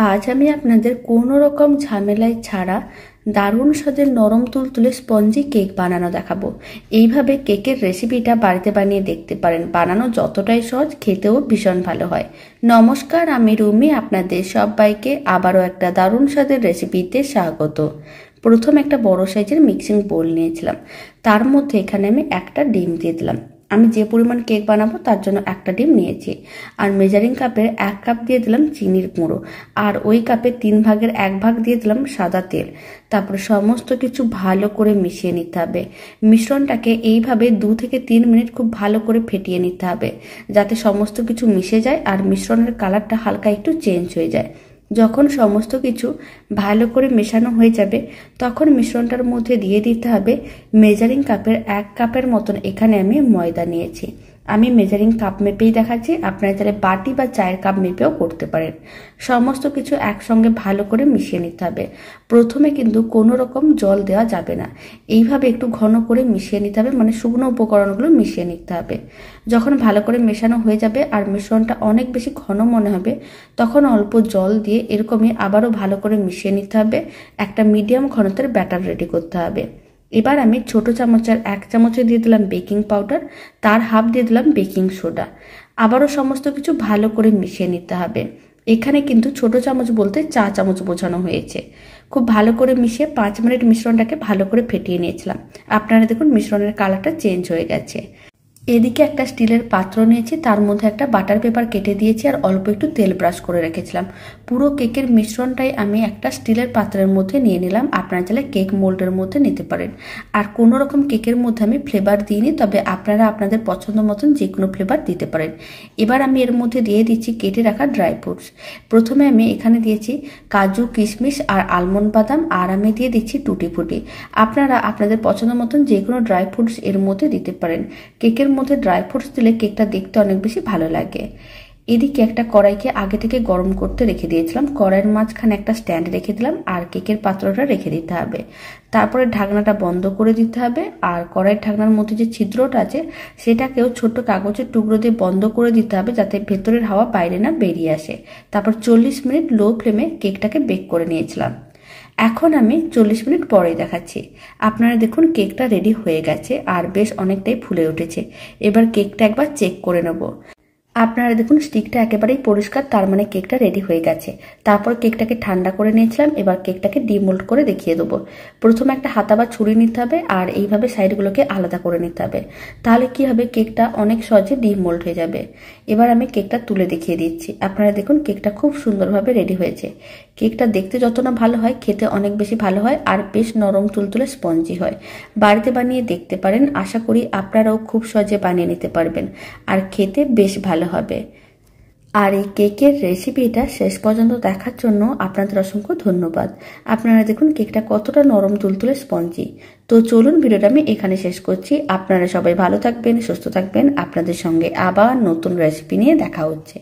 আজ আমি আপনাদের কোনো রকম ঝামেলায় ছাড়া দারুণ স্বাদের নরম তুলতুলে স্পঞ্জি কেক বানানো দেখাবো। এইভাবে কেকের রেসিপিটা বাড়িতে বানিয়ে দেখতে পারেন। বানানো যতটাই সহজ, খেতেও ভীষণ ভালো হয়। নমস্কার, আমি রুমি, আপনাদের সবাইকে আবারও একটা দারুণ স্বাদের রেসিপিতে স্বাগত। প্রথম একটা বড় সাইজের মিক্সিং বোল নিয়েছিলাম, তার মধ্যে এখানে আমি একটা ডিম দিয়ে দিলাম। আমি যে পরিমাণ কেক বানাবো তার জন্য একটা ডিম নিয়েছি। আর মেজারিং কাপের 1 কাপ দিয়ে দিলাম চিনির গুঁড়ো, আর ওই কাপের 3 ভাগের 1 ভাগ দিয়ে দিলাম সাদা তেল। তারপরে সমস্ত কিছু ভালো করে মিশিয়ে নিতে হবে। মিশ্রণটাকে এইভাবে 2 থেকে 3 মিনিট খুব ভালো করে ফেটিয়ে নিতে হবে, যাতে সমস্ত কিছু মিশে যায় আর মিশ্রণের কালারটা হালকা একটু চেঞ্জ হয়ে যায়। যখন সমস্ত কিছু ভালো করে মেশানো হয়ে যাবে, তখন মিশ্রণটার মধ্যে দিয়ে দিতে হবে মেজারিং কাপের 1 কাপের মতন এখানে আমি ময়দা নিয়েছি। আমি মেজারিং কাপ মেপেই দেখাচ্ছি, আপনারা চাইলে বাটি বা চায়ের কাপ মেপেও করতে পারেন। সমস্ত কিছু একসঙ্গে ভালো করে মিশিয়ে নিতে হবে। প্রথমে কিন্তু কোনো রকম জল দেওয়া যাবে না, এইভাবে একটু ঘন করে মিশিয়ে নিতে হবে, মানে শুকনো উপকরণগুলো মিশিয়ে নিতে হবে। যখন ভালো করে মেশানো হয়ে যাবে আর মিশ্রণটা অনেক বেশি ঘন মনে হবে, তখন অল্প জল দিয়ে এরকমই আবারও ভালো করে মিশিয়ে নিতে হবে। একটা মিডিয়াম ঘনত্বের ব্যাটার রেডি করতে হবে। এবার আমি ছোট চামচের 1 চামচে দিয়ে দিলাম বেকিং পাউডার, তার হাফ দিয়ে দিলাম বেকিং সোডা। আবারও সমস্ত কিছু ভালো করে মিশিয়ে নিতে হবে। এখানে কিন্তু ছোট চামচ বলতে 4 চামচ বোঝানো হয়েছে। খুব ভালো করে মিশিয়ে 5 মিনিট মিশ্রণটাকে ভালো করে ফেটিয়ে নিয়েছিলাম। আপনারা দেখুন মিশ্রণের কালারটা চেঞ্জ হয়ে গেছে। এদিকে একটা স্টিলের পাত্র নিয়েছি, তার মধ্যে একটা বাটার পেপার কেটে দিয়েছি আর অল্প একটু তেল ব্রাশ করে রেখেছিলাম। পুরো কেকের মিশ্রণটাই আমি একটা স্টিলের পাত্রের মধ্যে নিয়ে নিলাম। আপনারা চাইলে কেক মোল্ডের মধ্যে নিতে পারেন। আর কোনো রকম কেকের মধ্যে আমি ফ্লেভার দিইনি, তবে আপনারা আপনাদের পছন্দ মতন যে কোনো ফ্লেভার দিতে পারেন। এবার আমি এর মধ্যে দিয়ে দিচ্ছি কেটে রাখা ড্রাই ফ্রুটস। প্রথমে আমি এখানে দিয়েছি কাজু, কিশমিশ আর আলমন্ড বাদাম, আর আমি দিয়ে দিচ্ছি টুটি ফুটি। আপনারা আপনাদের পছন্দ মতন যে কোনো ড্রাই ফ্রুটস এর মধ্যে দিতে পারেন। কেকের মধ্যে ড্রাই ফ্রুটস দিলে কেকটা দেখতে অনেক বেশি ভালো লাগে। এদিকে একটা কড়াইকে আগে থেকে গরম করতে রেখে দিয়েছিলাম। কড়াইয়ের মাঝখানে একটা স্ট্যান্ড রেখে দিলাম আর কেকের পাত্রটা রেখে দিতে হবে। তারপরে ঢাকনাটা বন্ধ করে দিতে হবে। আর কড়াইয়ের ঢাকনার মধ্যে যে ছিদ্রটা আছে সেটাকেও ছোট্ট কাগজের টুকরো দিয়ে বন্ধ করে দিতে হবে, যাতে ভেতরের হাওয়া বাইরে না বেরিয়ে আসে। তারপর 40 মিনিট লো ফ্লেমে কেকটাকে বেক করে নিয়েছিলাম। এখন আমি 40 মিনিট পরেই দেখাচ্ছি। আপনারা দেখুন কেকটা রেডি হয়ে গেছে আর বেশ অনেকটাই ফুলে উঠেছে। এবার কেকটা একবার চেক করে নেব। আপনারা দেখুন স্টিকটা একেবারেই পরিষ্কার, তার মানে কেকটা রেডি হয়ে গেছে। তারপর কেকটাকে ঠান্ডা করে নিয়েছিলাম। এবার কেকটাকে ডিমোল্ড করে দেখিয়ে দেবো। প্রথমে একটা হাতা বা ছুরি নিতে হবে আর এইভাবে সাইডগুলোকে আলাদা করে নিতে হবে। তাহলে কি হবে, কেকটা অনেক সহজে ডিমোল্ড হয়ে যাবে। এবার আমি কেকটা তুলে দেখিয়ে দিচ্ছি। আপনারা দেখুন কেকটা খুব সুন্দরভাবে রেডি হয়েছে। কেকটা দেখতে যত না ভালো হয়, খেতে অনেক বেশি ভালো হয় আর বেশ নরম তুলতুলে স্পঞ্জি হয়। বাড়িতে বানিয়ে দেখতে পারেন। আশা করি আপনারাও খুব সহজে বানিয়ে নিতে পারবেন আর খেতে বেশ ভালো হবে। আর এই কেকের রেসিপিটা শেষ পর্যন্ত দেখার জন্য আপনাদের অসংখ্য ধন্যবাদ। আপনারা দেখুন কেকটা কতটা নরম তুলতুলে স্পঞ্জি। তো চলুন ভিডিওটা আমি এখানে শেষ করছি। আপনারা সবাই ভালো থাকবেন, সুস্থ থাকবেন। আপনাদের সঙ্গে আবার নতুন রেসিপি নিয়ে দেখা হচ্ছে।